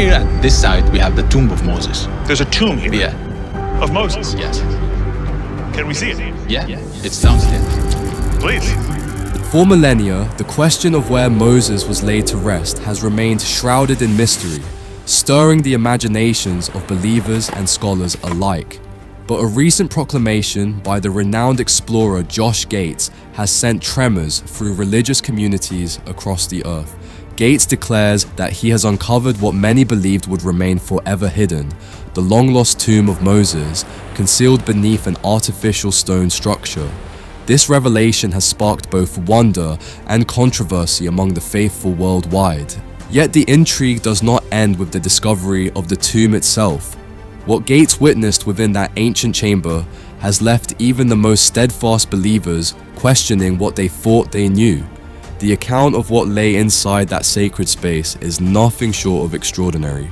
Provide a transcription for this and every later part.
here at this side, we have the tomb of Moses. There's a tomb here Yeah, of Moses. yes. Can we see it? Yeah, it's downstairs. Please. For millennia, the question of where Moses was laid to rest has remained shrouded in mystery, stirring the imaginations of believers and scholars alike. But a recent proclamation by the renowned explorer Josh Gates has sent tremors through religious communities across the earth. Gates declares that he has uncovered what many believed would remain forever hidden, the long-lost tomb of Moses, concealed beneath an artificial stone structure. This revelation has sparked both wonder and controversy among the faithful worldwide. Yet the intrigue does not end with the discovery of the tomb itself. What Gates witnessed within that ancient chamber has left even the most steadfast believers questioning what they thought they knew. The account of what lay inside that sacred space is nothing short of extraordinary.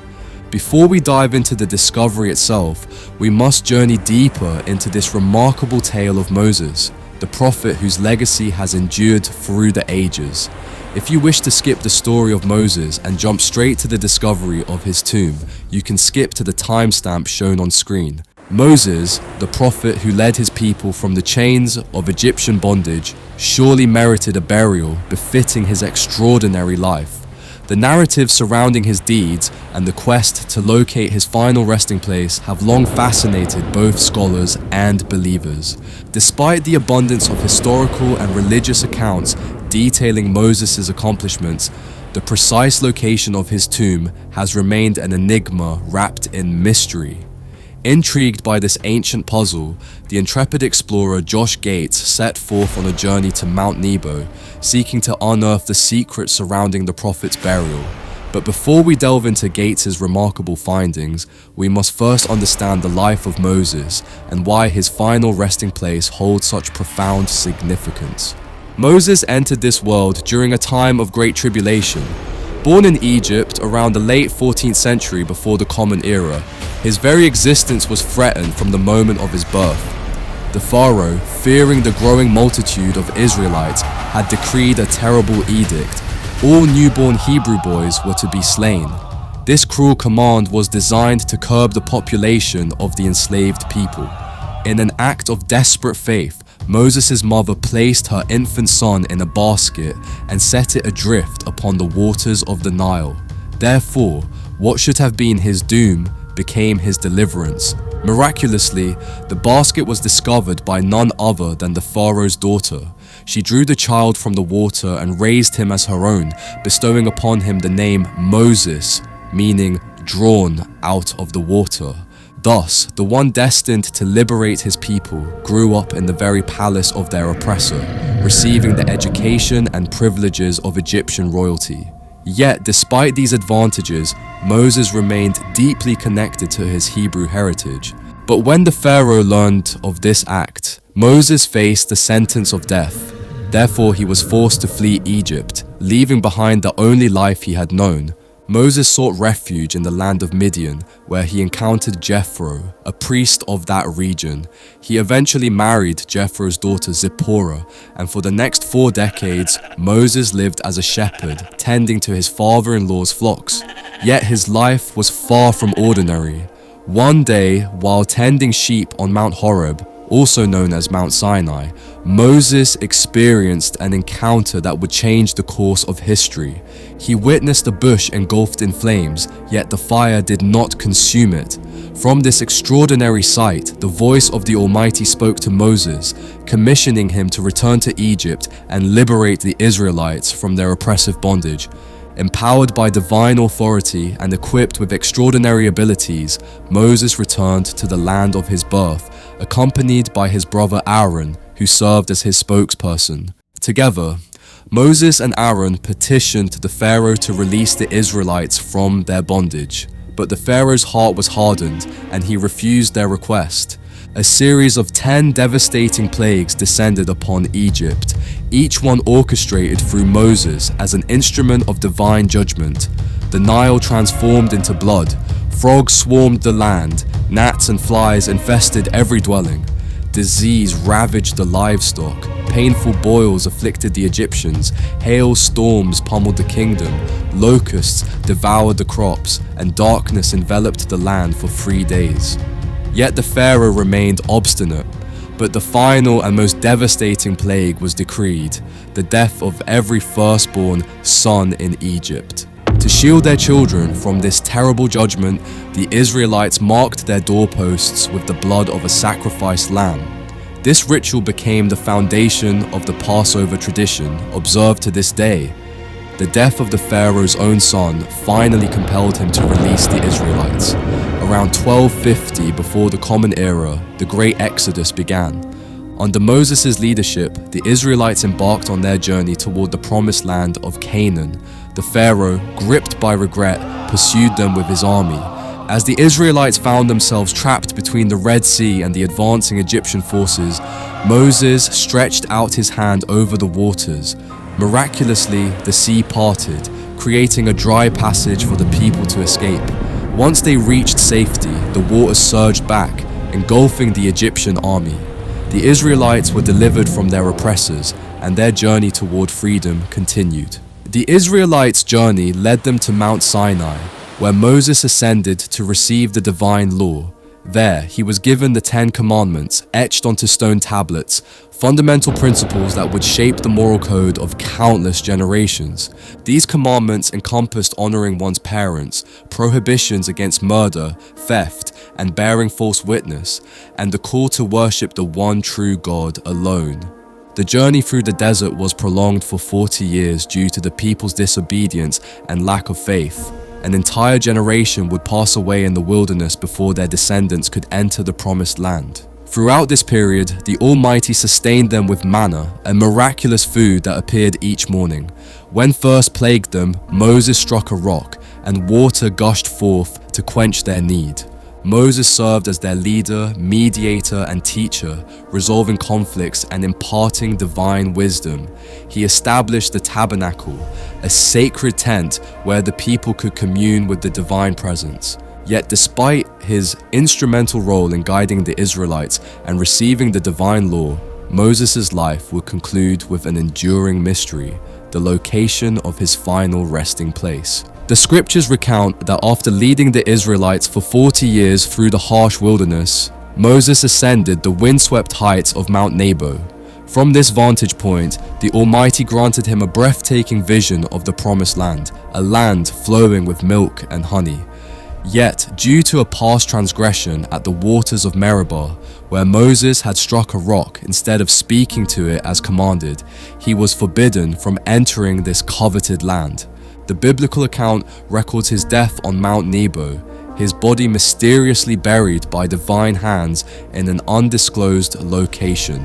Before we dive into the discovery itself, we must journey deeper into this remarkable tale of Moses, the prophet whose legacy has endured through the ages. If you wish to skip the story of Moses and jump straight to the discovery of his tomb, you can skip to the timestamp shown on screen. Moses, the prophet who led his people from the chains of Egyptian bondage, surely merited a burial befitting his extraordinary life. The narrative surrounding his deeds and the quest to locate his final resting place have long fascinated both scholars and believers. Despite the abundance of historical and religious accounts detailing Moses' accomplishments, the precise location of his tomb has remained an enigma wrapped in mystery. Intrigued by this ancient puzzle, the intrepid explorer Josh Gates set forth on a journey to Mount Nebo, seeking to unearth the secrets surrounding the prophet's burial. But before we delve into Gates' remarkable findings, we must first understand the life of Moses and why his final resting place holds such profound significance. Moses entered this world during a time of great tribulation. Born in Egypt around the late 14th century before the Common Era, his very existence was threatened from the moment of his birth. The Pharaoh, fearing the growing multitude of Israelites, had decreed a terrible edict. All newborn Hebrew boys were to be slain. This cruel command was designed to curb the population of the enslaved people. In an act of desperate faith, Moses' mother placed her infant son in a basket and set it adrift upon the waters of the Nile. Therefore, what should have been his doom became his deliverance. Miraculously, the basket was discovered by none other than the Pharaoh's daughter. She drew the child from the water and raised him as her own, bestowing upon him the name Moses, meaning drawn out of the water. Thus, the one destined to liberate his people grew up in the very palace of their oppressor, receiving the education and privileges of Egyptian royalty. Yet, despite these advantages, Moses remained deeply connected to his Hebrew heritage. But when the Pharaoh learned of this act, Moses faced the sentence of death. Therefore, he was forced to flee Egypt, leaving behind the only life he had known. Moses sought refuge in the land of Midian, where he encountered Jethro, a priest of that region. He eventually married Jethro's daughter Zipporah, and for the next 4 decades, Moses lived as a shepherd, tending to his father-in-law's flocks. Yet his life was far from ordinary. One day, while tending sheep on Mount Horeb, also known as Mount Sinai, Moses experienced an encounter that would change the course of history. He witnessed a bush engulfed in flames, yet the fire did not consume it. From this extraordinary sight, the voice of the Almighty spoke to Moses, commissioning him to return to Egypt and liberate the Israelites from their oppressive bondage. Empowered by divine authority and equipped with extraordinary abilities, Moses returned to the land of his birth, accompanied by his brother Aaron, who served as his spokesperson. Together, Moses and Aaron petitioned the Pharaoh to release the Israelites from their bondage. But the Pharaoh's heart was hardened, and he refused their request. A series of 10 devastating plagues descended upon Egypt, each one orchestrated through Moses as an instrument of divine judgment. The Nile transformed into blood, frogs swarmed the land, gnats and flies infested every dwelling. disease ravaged the livestock, painful boils afflicted the Egyptians, hailstorms pummeled the kingdom, locusts devoured the crops, and darkness enveloped the land for 3 days. Yet the pharaoh remained obstinate. But the final and most devastating plague was decreed, the death of every firstborn son in Egypt. To shield their children from this terrible judgment, the Israelites marked their doorposts with the blood of a sacrificed lamb. This ritual became the foundation of the Passover tradition, observed to this day. The death of the Pharaoh's own son finally compelled him to release the Israelites. Around 1250 before the Common Era, the Great Exodus began. Under Moses' leadership, the Israelites embarked on their journey toward the promised land of Canaan. The Pharaoh, gripped by regret, pursued them with his army. As the Israelites found themselves trapped between the Red Sea and the advancing Egyptian forces, Moses stretched out his hand over the waters. Miraculously, the sea parted, creating a dry passage for the people to escape. Once they reached safety, the waters surged back, engulfing the Egyptian army. The Israelites were delivered from their oppressors, and their journey toward freedom continued. The Israelites' journey led them to Mount Sinai, where Moses ascended to receive the divine law. There, he was given the 10 Commandments, etched onto stone tablets, fundamental principles that would shape the moral code of countless generations. These commandments encompassed honoring one's parents, prohibitions against murder, theft, and bearing false witness, and the call to worship the one true God alone. The journey through the desert was prolonged for 40 years due to the people's disobedience and lack of faith. An entire generation would pass away in the wilderness before their descendants could enter the promised land. Throughout this period, the Almighty sustained them with manna, a miraculous food that appeared each morning. When thirst plagued them, Moses struck a rock, and water gushed forth to quench their need. Moses served as their leader, mediator, and teacher, resolving conflicts and imparting divine wisdom. He established the tabernacle, a sacred tent where the people could commune with the divine presence. Yet despite his instrumental role in guiding the Israelites and receiving the divine law, Moses' life would conclude with an enduring mystery, the location of his final resting place. The scriptures recount that after leading the Israelites for 40 years through the harsh wilderness, Moses ascended the windswept heights of Mount Nebo. From this vantage point, the Almighty granted him a breathtaking vision of the Promised Land, a land flowing with milk and honey. Yet, due to a past transgression at the waters of Meribah, where Moses had struck a rock instead of speaking to it as commanded, he was forbidden from entering this coveted land. The biblical account records his death on Mount Nebo, his body mysteriously buried by divine hands in an undisclosed location.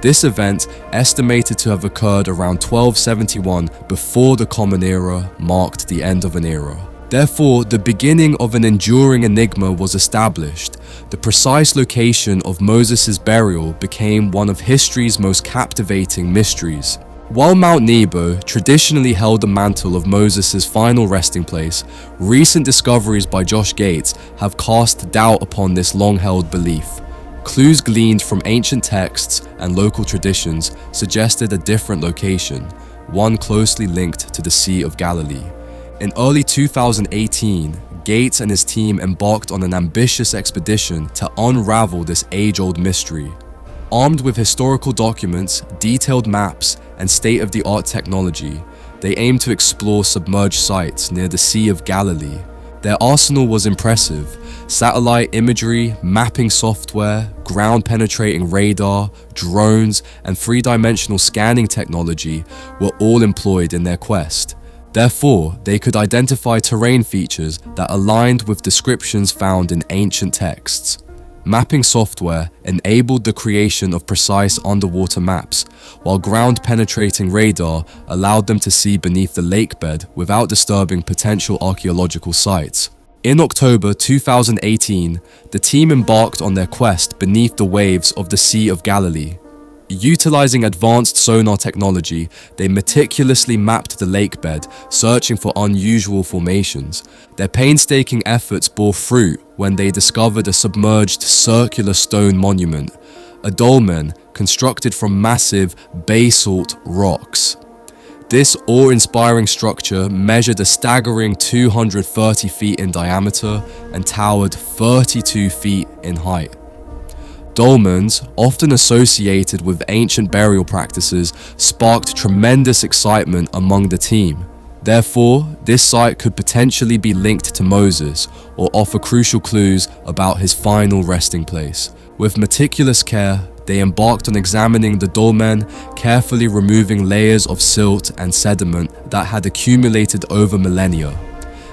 This event, estimated to have occurred around 1271 before the Common Era, marked the end of an era. Therefore, the beginning of an enduring enigma was established. The precise location of Moses' burial became one of history's most captivating mysteries. While Mount Nebo traditionally held the mantle of Moses' final resting place, recent discoveries by Josh Gates have cast doubt upon this long-held belief. Clues gleaned from ancient texts and local traditions suggested a different location, one closely linked to the Sea of Galilee. In early 2018, Gates and his team embarked on an ambitious expedition to unravel this age-old mystery. Armed with historical documents, detailed maps, and state-of-the-art technology, they aimed to explore submerged sites near the Sea of Galilee. Their arsenal was impressive. Satellite imagery, mapping software, ground-penetrating radar, drones, and three-dimensional scanning technology were all employed in their quest. Therefore, they could identify terrain features that aligned with descriptions found in ancient texts. Mapping software enabled the creation of precise underwater maps, while ground-penetrating radar allowed them to see beneath the lakebed without disturbing potential archaeological sites. In October 2018, the team embarked on their quest beneath the waves of the Sea of Galilee. Utilizing advanced sonar technology, they meticulously mapped the lakebed, searching for unusual formations. Their painstaking efforts bore fruit when they discovered a submerged circular stone monument. a dolmen constructed from massive basalt rocks. This awe-inspiring structure measured a staggering 230 feet in diameter and towered 32 feet in height. Dolmens, often associated with ancient burial practices, sparked tremendous excitement among the team. Therefore, this site could potentially be linked to Moses or offer crucial clues about his final resting place. With meticulous care, they embarked on examining the dolmen, carefully removing layers of silt and sediment that had accumulated over millennia.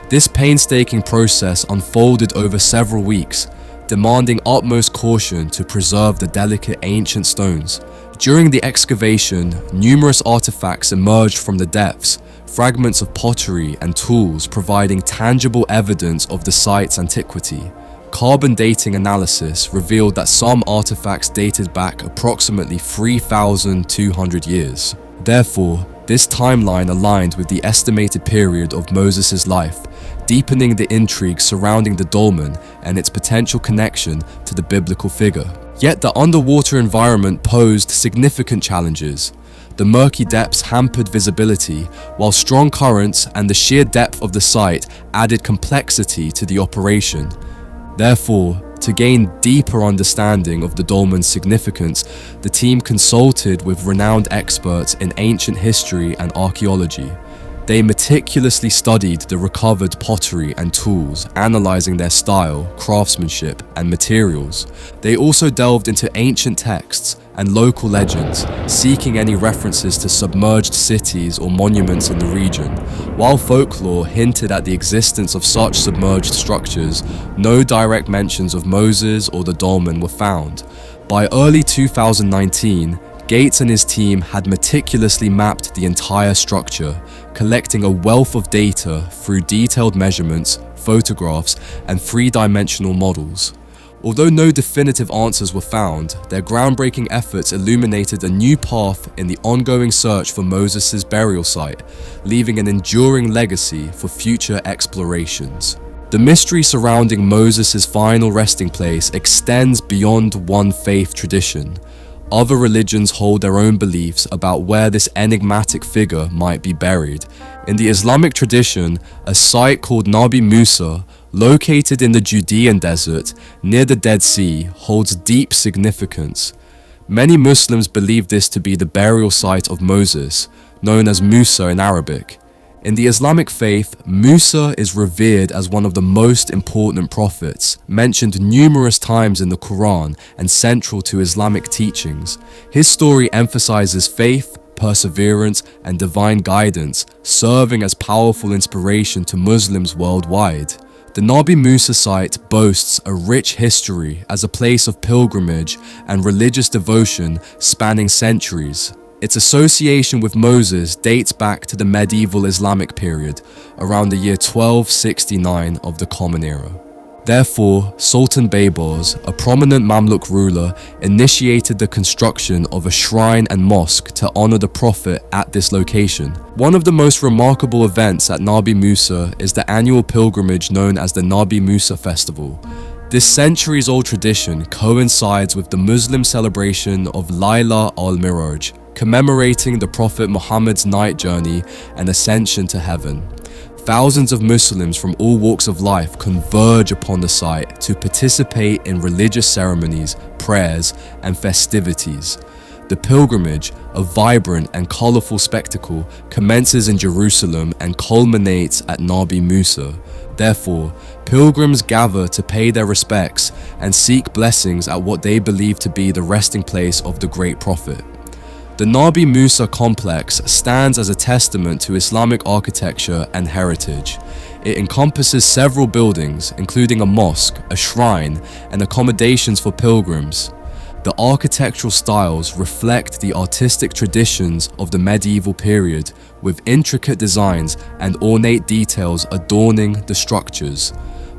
This painstaking process unfolded over several weeks, demanding utmost caution to preserve the delicate ancient stones. During the excavation, numerous artifacts emerged from the depths, fragments of pottery and tools providing tangible evidence of the site's antiquity. Carbon dating analysis revealed that some artifacts dated back approximately 3,200 years. Therefore, this timeline aligned with the estimated period of Moses' life, deepening the intrigue surrounding the dolmen and its potential connection to the biblical figure. Yet the underwater environment posed significant challenges. The murky depths hampered visibility, while strong currents and the sheer depth of the site added complexity to the operation. Therefore, to gain deeper understanding of the dolmen's significance, the team consulted with renowned experts in ancient history and archaeology. They meticulously studied the recovered pottery and tools, analyzing their style, craftsmanship, and materials. They also delved into ancient texts and local legends, seeking any references to submerged cities or monuments in the region. While folklore hinted at the existence of such submerged structures, no direct mentions of Moses or the dolmen were found. By early 2019, Gates and his team had meticulously mapped the entire structure, collecting a wealth of data through detailed measurements, photographs, and three-dimensional models. Although no definitive answers were found, their groundbreaking efforts illuminated a new path in the ongoing search for Moses' burial site, leaving an enduring legacy for future explorations. The mystery surrounding Moses' final resting place extends beyond one faith tradition. Other religions hold their own beliefs about where this enigmatic figure might be buried. In the Islamic tradition, a site called Nabi Musa, located in the Judean desert near the Dead Sea, holds deep significance. Many Muslims believe this to be the burial site of Moses, known as Musa in Arabic. In the Islamic faith, Musa is revered as one of the most important prophets, mentioned numerous times in the Quran and central to Islamic teachings. His story emphasizes faith, perseverance, and divine guidance, serving as powerful inspiration to Muslims worldwide. The Nabi Musa site boasts a rich history as a place of pilgrimage and religious devotion spanning centuries. Its association with Moses dates back to the medieval Islamic period, around the year 1269 of the Common Era. Therefore, Sultan Baybars, a prominent Mamluk ruler, initiated the construction of a shrine and mosque to honor the Prophet at this location. One of the most remarkable events at Nabi Musa is the annual pilgrimage known as the Nabi Musa Festival. This centuries-old tradition coincides with the Muslim celebration of Layla al-Miraj, commemorating the Prophet Muhammad's night journey and ascension to heaven. Thousands of Muslims from all walks of life converge upon the site to participate in religious ceremonies, prayers, and festivities. The pilgrimage, a vibrant and colorful spectacle, commences in Jerusalem and culminates at Nabi Musa. Therefore, pilgrims gather to pay their respects and seek blessings at what they believe to be the resting place of the great Prophet. The Nabi Musa complex stands as a testament to Islamic architecture and heritage. It encompasses several buildings, including a mosque, a shrine, and accommodations for pilgrims. The architectural styles reflect the artistic traditions of the medieval period, with intricate designs and ornate details adorning the structures.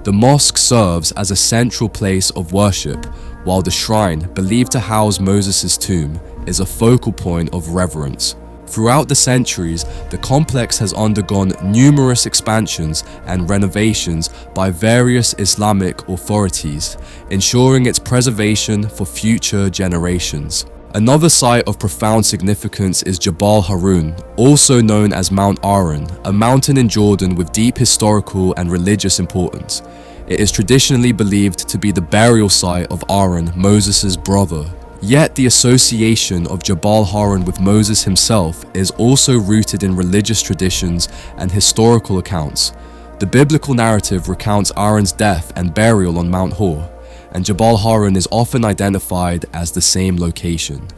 The mosque serves as a central place of worship, while the shrine, believed to house Moses' tomb, is a focal point of reverence. Throughout the centuries, the complex has undergone numerous expansions and renovations by various Islamic authorities, ensuring its preservation for future generations. Another site of profound significance is Jabal Harun, also known as Mount Aaron, a mountain in Jordan with deep historical and religious importance. It is traditionally believed to be the burial site of Aaron, Moses' brother. Yet the association of Jabal Harun with Moses himself is also rooted in religious traditions and historical accounts. The biblical narrative recounts Aaron's death and burial on Mount Hor, and Jabal Harun is often identified as the same location.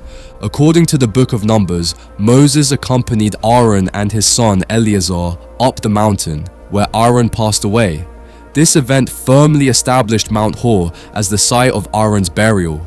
According to the Book of Numbers, Moses accompanied Aaron and his son Eleazar up the mountain, where Aaron passed away. This event firmly established Mount Hor as the site of Aaron's burial.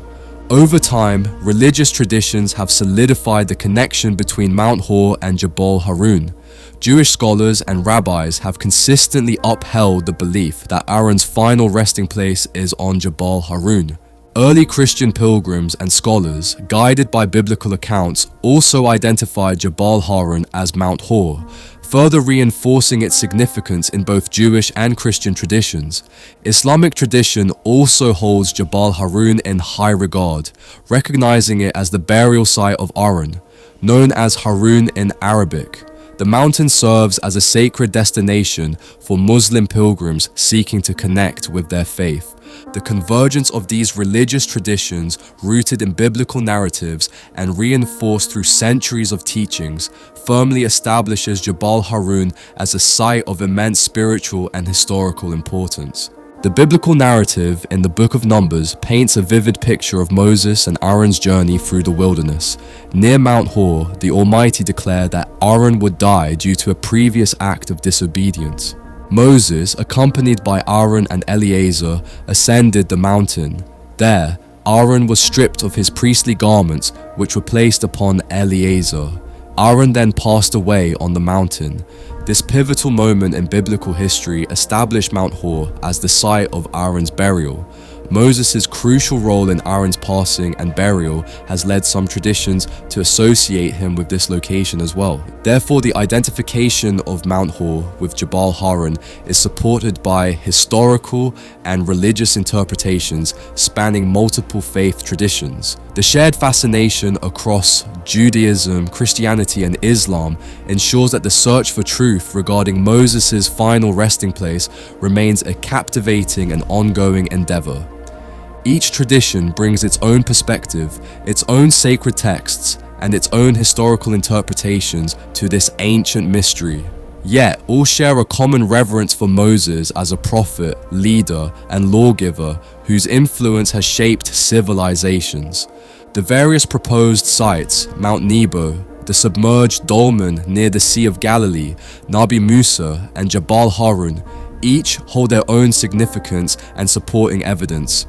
Over time, religious traditions have solidified the connection between Mount Hor and Jabal Harun. Jewish scholars and rabbis have consistently upheld the belief that Aaron's final resting place is on Jabal Harun. Early Christian pilgrims and scholars, guided by biblical accounts, also identified Jabal Harun as Mount Hor, further reinforcing its significance in both Jewish and Christian traditions. Islamic tradition also holds Jabal Harun in high regard, recognizing it as the burial site of Aaron, known as Harun in Arabic. The mountain serves as a sacred destination for Muslim pilgrims seeking to connect with their faith. The convergence of these religious traditions, rooted in biblical narratives and reinforced through centuries of teachings, firmly establishes Jabal Harun as a site of immense spiritual and historical importance. The biblical narrative in the Book of Numbers paints a vivid picture of Moses and Aaron's journey through the wilderness. Near Mount Hor, the Almighty declared that Aaron would die due to a previous act of disobedience. Moses, accompanied by Aaron and Eleazar, ascended the mountain. There, Aaron was stripped of his priestly garments, which were placed upon Eleazar. Aaron then passed away on the mountain. This pivotal moment in biblical history established Mount Hor as the site of Aaron's burial. Moses' crucial role in Aaron's passing and burial has led some traditions to associate him with this location as well. Therefore, the identification of Mount Hor with Jabal Harun is supported by historical and religious interpretations spanning multiple faith traditions. The shared fascination across Judaism, Christianity, and Islam ensures that the search for truth regarding Moses' final resting place remains a captivating and ongoing endeavor. Each tradition brings its own perspective, its own sacred texts, and its own historical interpretations to this ancient mystery. Yet, all share a common reverence for Moses as a prophet, leader, and lawgiver whose influence has shaped civilizations. The various proposed sites, Mount Nebo, the submerged dolmen near the Sea of Galilee, Nabi Musa, and Jabal Harun, each hold their own significance and supporting evidence.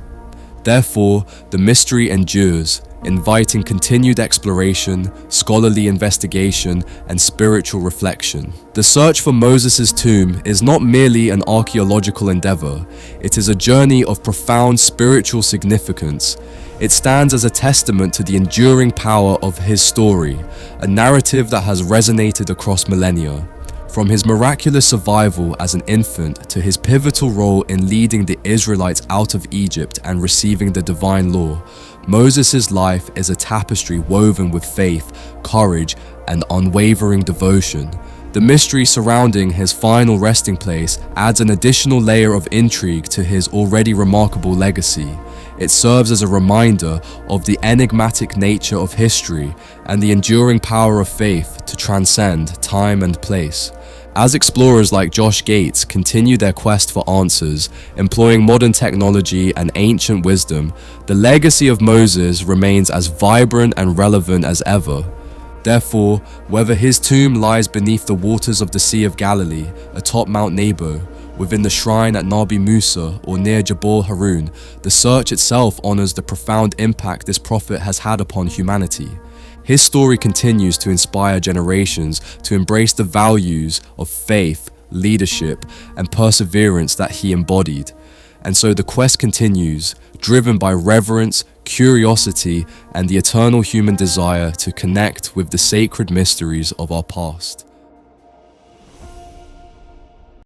Therefore, the mystery endures, inviting continued exploration, scholarly investigation, and spiritual reflection. The search for Moses' tomb is not merely an archaeological endeavor, it is a journey of profound spiritual significance. It stands as a testament to the enduring power of his story, a narrative that has resonated across millennia. From his miraculous survival as an infant to his pivotal role in leading the Israelites out of Egypt and receiving the divine law, Moses' life is a tapestry woven with faith, courage, and unwavering devotion. The mystery surrounding his final resting place adds an additional layer of intrigue to his already remarkable legacy. It serves as a reminder of the enigmatic nature of history and the enduring power of faith to transcend time and place. As explorers like Josh Gates continue their quest for answers, employing modern technology and ancient wisdom, the legacy of Moses remains as vibrant and relevant as ever. Therefore, whether his tomb lies beneath the waters of the Sea of Galilee, atop Mount Nebo, within the shrine at Nabi Musa, or near Jabal Harun, the search itself honors the profound impact this prophet has had upon humanity. His story continues to inspire generations to embrace the values of faith, leadership, and perseverance that he embodied. And so the quest continues, driven by reverence, curiosity, and the eternal human desire to connect with the sacred mysteries of our past.